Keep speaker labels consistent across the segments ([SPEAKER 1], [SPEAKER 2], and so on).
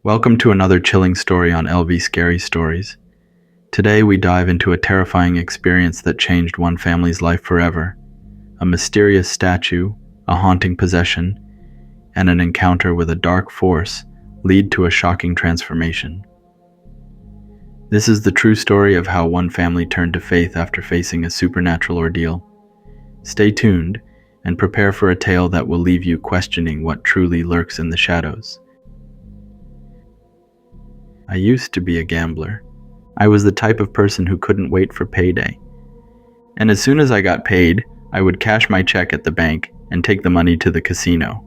[SPEAKER 1] Welcome to another chilling story on LV Scary Stories. Today we dive into a terrifying experience that changed one family's life forever. A mysterious statue, a haunting possession, and an encounter with a dark force lead to a shocking transformation. This is the true story of how one family turned to faith after facing a supernatural ordeal. Stay tuned and prepare for a tale that will leave you questioning what truly lurks in the shadows. I used to be a gambler. I was the type of person who couldn't wait for payday. And as soon as I got paid, I would cash my check at the bank and take the money to the casino.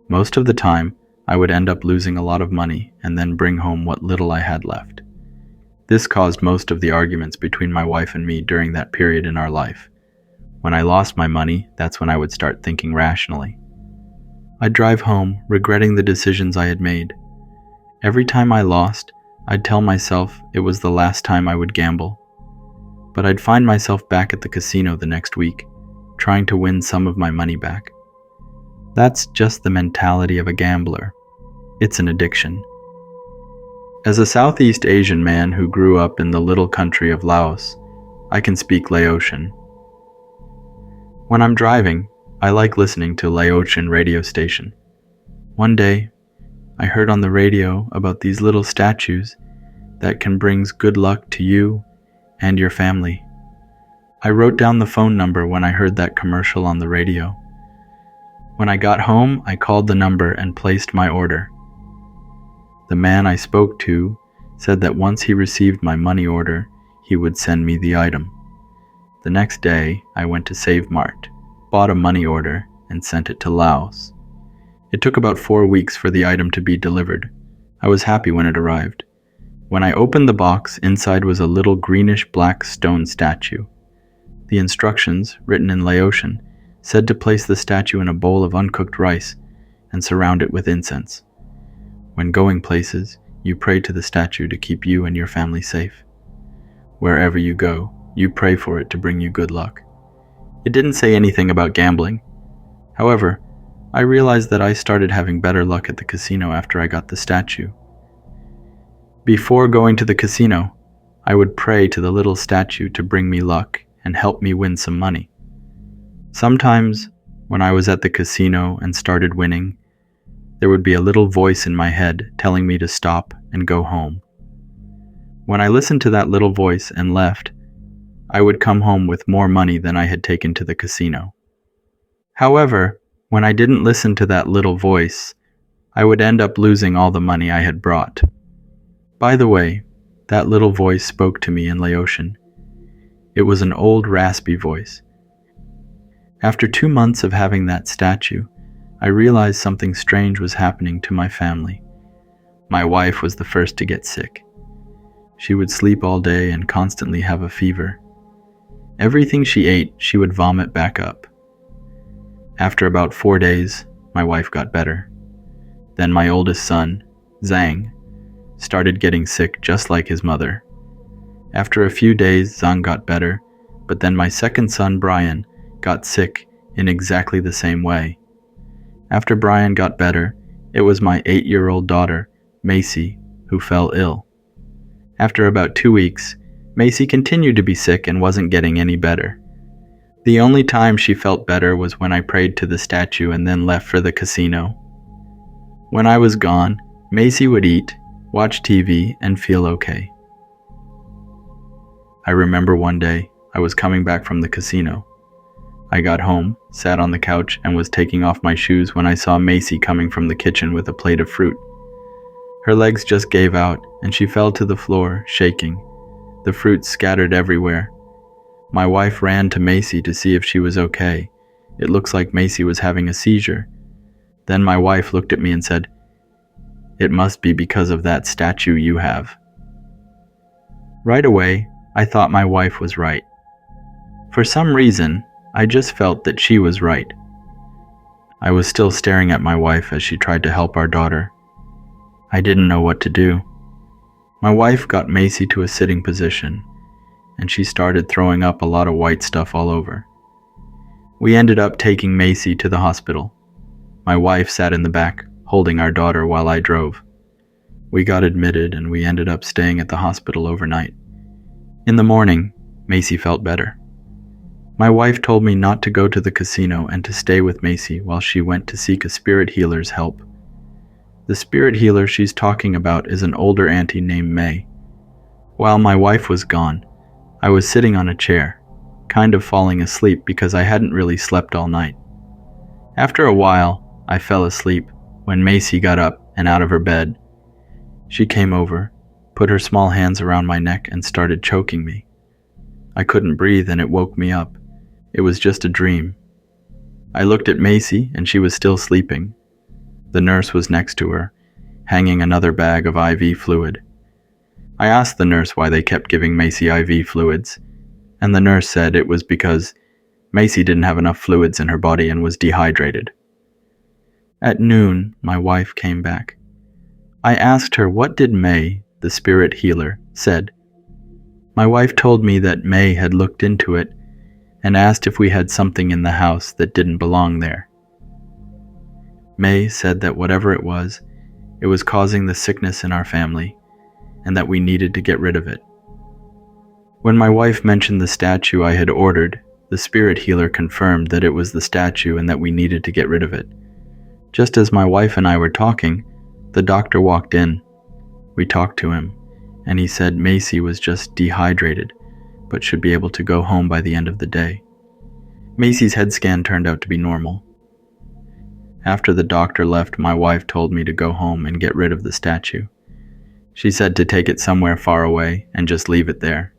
[SPEAKER 1] Most of the time, I would end up losing a lot of money and then bring home what little I had left. This caused most of the arguments between my wife and me during that period in our life. When I lost my money, that's when I would start thinking rationally. I'd drive home, regretting the decisions I had made. Every time I lost, I'd tell myself it was the last time I would gamble. But I'd find myself back at the casino the next week, trying to win some of my money back. That's just the mentality of a gambler. It's an addiction. As a Southeast Asian man who grew up in the little country of Laos, I can speak Laotian. When I'm driving, I like listening to Laotian radio station. One day, I heard on the radio about these little statues that can bring good luck to you and your family. I wrote down the phone number when I heard that commercial on the radio. When I got home, I called the number and placed my order. The man I spoke to said that once he received my money order, he would send me the item. The next day, I went to Save Mart, bought a money order, and sent it to Laos. It took about 4 weeks for the item to be delivered. I was happy when it arrived. When I opened the box, inside was a little greenish-black stone statue. The instructions, written in Laotian, said to place the statue in a bowl of uncooked rice and surround it with incense. When going places, you pray to the statue to keep you and your family safe. Wherever you go, you pray for it to bring you good luck. It didn't say anything about gambling. However, I realized that I started having better luck at the casino after I got the statue. Before going to the casino, I would pray to the little statue to bring me luck and help me win some money. Sometimes, when I was at the casino and started winning, there would be a little voice in my head telling me to stop and go home. When I listened to that little voice and left, I would come home with more money than I had taken to the casino. However, when I didn't listen to that little voice, I would end up losing all the money I had brought. By the way, that little voice spoke to me in Laotian. It was an old, raspy voice. After 2 months of having that statue, I realized something strange was happening to my family. My wife was the first to get sick. She would sleep all day and constantly have a fever. Everything she ate, she would vomit back up. After about 4 days, my wife got better. Then my oldest son, Zhang, started getting sick just like his mother. After a few days, Zhang got better, but then my second son, Brian, got sick in exactly the same way. After Brian got better, it was my 8-year-old daughter, Macy, who fell ill. After about 2 weeks, Macy continued to be sick and wasn't getting any better. The only time she felt better was when I prayed to the statue and then left for the casino. When I was gone, Macy would eat, watch TV, and feel okay. I remember one day, I was coming back from the casino. I got home, sat on the couch, and was taking off my shoes when I saw Macy coming from the kitchen with a plate of fruit. Her legs just gave out, and she fell to the floor, shaking. The fruit scattered everywhere. My wife ran to Macy to see if she was okay. It looks like Macy was having a seizure. Then my wife looked at me and said, "It must be because of that statue you have." Right away, I thought my wife was right. For some reason, I just felt that she was right. I was still staring at my wife as she tried to help our daughter. I didn't know what to do. My wife got Macy to a sitting position, and she started throwing up a lot of white stuff all over. We ended up taking Macy to the hospital. My wife sat in the back, holding our daughter while I drove. We got admitted and we ended up staying at the hospital overnight. In the morning, Macy felt better. My wife told me not to go to the casino and to stay with Macy while she went to seek a spirit healer's help. The spirit healer she's talking about is an older auntie named May. While my wife was gone, I was sitting on a chair, kind of falling asleep because I hadn't really slept all night. After a while, I fell asleep when Macy got up and out of her bed. She came over, put her small hands around my neck and started choking me. I couldn't breathe and it woke me up. It was just a dream. I looked at Macy and she was still sleeping. The nurse was next to her, hanging another bag of IV fluid. I asked the nurse why they kept giving Macy IV fluids, and the nurse said it was because Macy didn't have enough fluids in her body and was dehydrated. At noon, my wife came back. I asked her what did May, the spirit healer, said. My wife told me that May had looked into it and asked if we had something in the house that didn't belong there. May said that whatever it was causing the sickness in our family, and that we needed to get rid of it. When my wife mentioned the statue I had ordered, the spirit healer confirmed that it was the statue and that we needed to get rid of it. Just as my wife and I were talking, the doctor walked in. We talked to him, and he said Macy was just dehydrated, but should be able to go home by the end of the day. Macy's head scan turned out to be normal. After the doctor left, my wife told me to go home and get rid of the statue. She said to take it somewhere far away and just leave it there.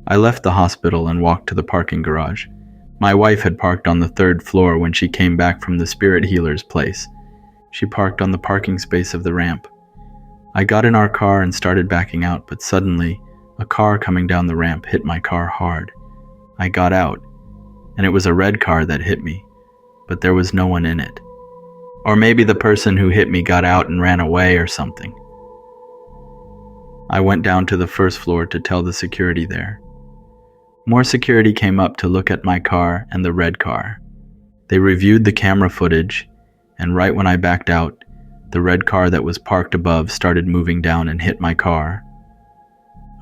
[SPEAKER 1] I left the hospital and walked to the parking garage. My wife had parked on the 3rd floor when she came back from the spirit healer's place. She parked on the parking space of the ramp. I got in our car and started backing out, but suddenly, a car coming down the ramp hit my car hard. I got out, and it was a red car that hit me, but there was no one in it. Or maybe the person who hit me got out and ran away or something. I went down to the 1st floor to tell the security there. More security came up to look at my car and the red car. They reviewed the camera footage, and right when I backed out, the red car that was parked above started moving down and hit my car.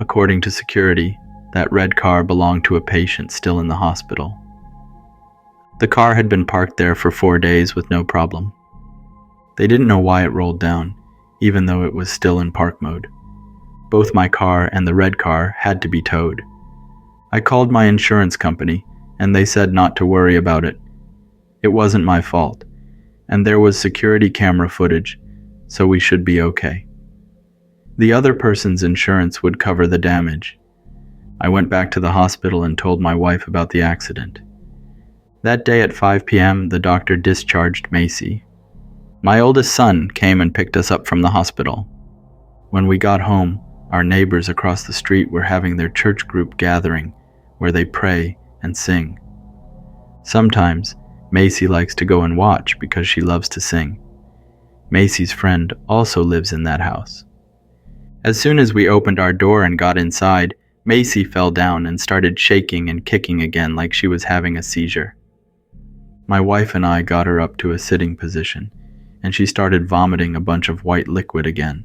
[SPEAKER 1] According to security, that red car belonged to a patient still in the hospital. The car had been parked there for 4 days with no problem. They didn't know why it rolled down, even though it was still in park mode. Both my car and the red car had to be towed. I called my insurance company, and they said not to worry about it. It wasn't my fault, and there was security camera footage, so we should be okay. The other person's insurance would cover the damage. I went back to the hospital and told my wife about the accident. That day at 5 p.m., the doctor discharged Macy. My oldest son came and picked us up from the hospital. When we got home, our neighbors across the street were having their church group gathering, where they pray and sing. Sometimes, Macy likes to go and watch because she loves to sing. Macy's friend also lives in that house. As soon as we opened our door and got inside, Macy fell down and started shaking and kicking again like she was having a seizure. My wife and I got her up to a sitting position, and she started vomiting a bunch of white liquid again.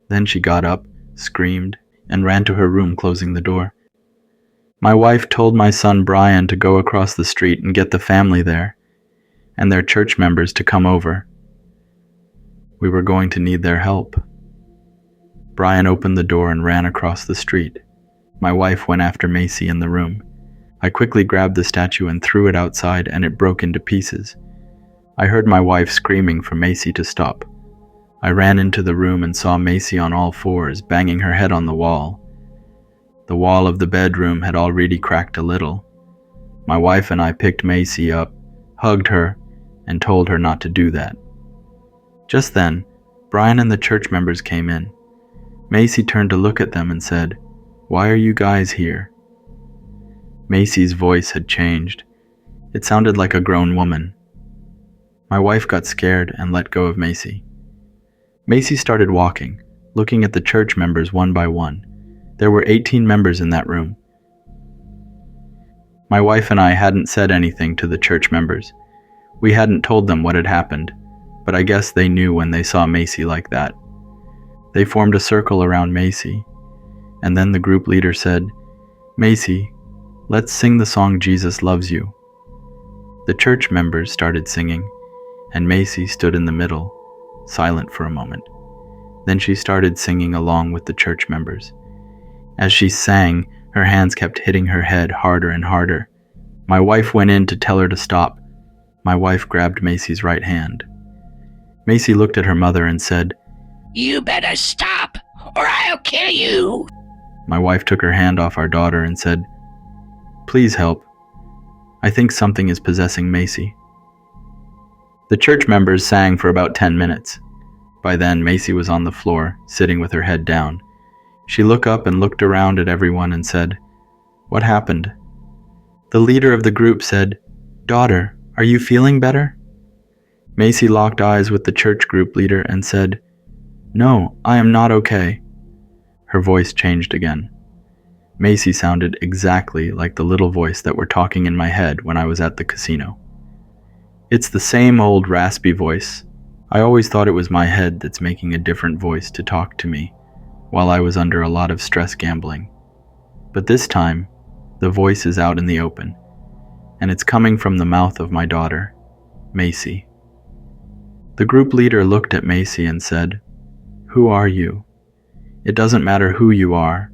[SPEAKER 1] Then she got up, screamed, and ran to her room, closing the door. My wife told my son Brian to go across the street and get the family there, and their church members to come over. We were going to need their help. Brian opened the door and ran across the street. My wife went after Macy in the room. I quickly grabbed the statue and threw it outside, and it broke into pieces. I heard my wife screaming for Macy to stop. I ran into the room and saw Macy on all fours, banging her head on the wall. The wall of the bedroom had already cracked a little. My wife and I picked Macy up, hugged her, and told her not to do that. Just then, Brian and the church members came in. Macy turned to look at them and said, "Why are you guys here?" Macy's voice had changed. It sounded like a grown woman. My wife got scared and let go of Macy. Macy started walking, looking at the church members one by one. There were 18 members in that room. My wife and I hadn't said anything to the church members. We hadn't told them what had happened, but I guess they knew when they saw Macy like that. They formed a circle around Macy, and then the group leader said, "Macy, let's sing the song Jesus Loves You." The church members started singing, and Macy stood in the middle, silent for a moment. Then she started singing along with the church members. As she sang, her hands kept hitting her head harder and harder. My wife went in to tell her to stop. My wife grabbed Macy's right hand. Macy looked at her mother and said,
[SPEAKER 2] "You better stop, or I'll kill you."
[SPEAKER 1] My wife took her hand off our daughter and said, "Please help. I think something is possessing Macy." The church members sang for about 10 minutes. By then, Macy was on the floor, sitting with her head down. She looked up and looked around at everyone and said, "What happened?" The leader of the group said, "Daughter, are you feeling better?" Macy locked eyes with the church group leader and said, "No, I am not okay." Her voice changed again. Macy sounded exactly like the little voice that were talking in my head when I was at the casino. It's the same old raspy voice. I always thought it was my head that's making a different voice to talk to me while I was under a lot of stress gambling. But this time, the voice is out in the open, and it's coming from the mouth of my daughter, Macy. The group leader looked at Macy and said, "Who are you? It doesn't matter who you are.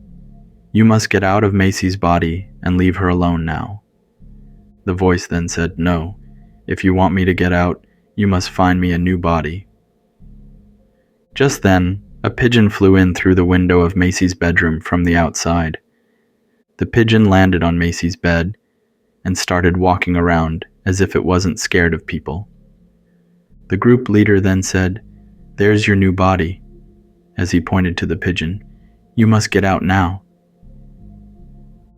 [SPEAKER 1] You must get out of Macy's body and leave her alone now." The voice then said, "No, if you want me to get out, you must find me a new body." Just then, a pigeon flew in through the window of Macy's bedroom from the outside. The pigeon landed on Macy's bed and started walking around as if it wasn't scared of people. The group leader then said, "There's your new body," as he pointed to the pigeon. "You must get out now."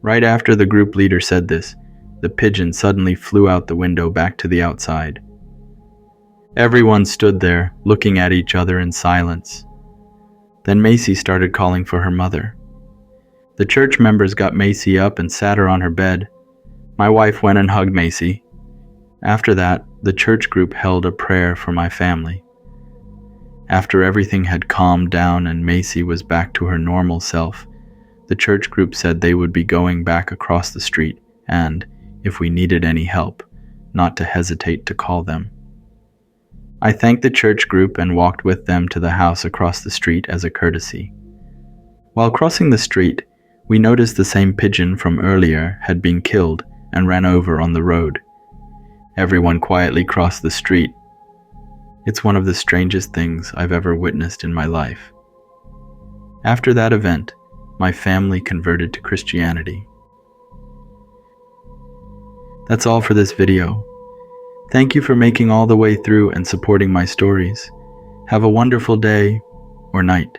[SPEAKER 1] Right after the group leader said this, the pigeon suddenly flew out the window back to the outside. Everyone stood there, looking at each other in silence. Then Macy started calling for her mother. The church members got Macy up and sat her on her bed. My wife went and hugged Macy. After that, the church group held a prayer for my family. After everything had calmed down and Macy was back to her normal self, the church group said they would be going back across the street and, if we needed any help, not to hesitate to call them. I thanked the church group and walked with them to the house across the street as a courtesy. While crossing the street, we noticed the same pigeon from earlier had been killed and ran over on the road. Everyone quietly crossed the street. It's one of the strangest things I've ever witnessed in my life. After that event, my family converted to Christianity. That's all for this video. Thank you for making all the way through and supporting my stories. Have a wonderful day or night.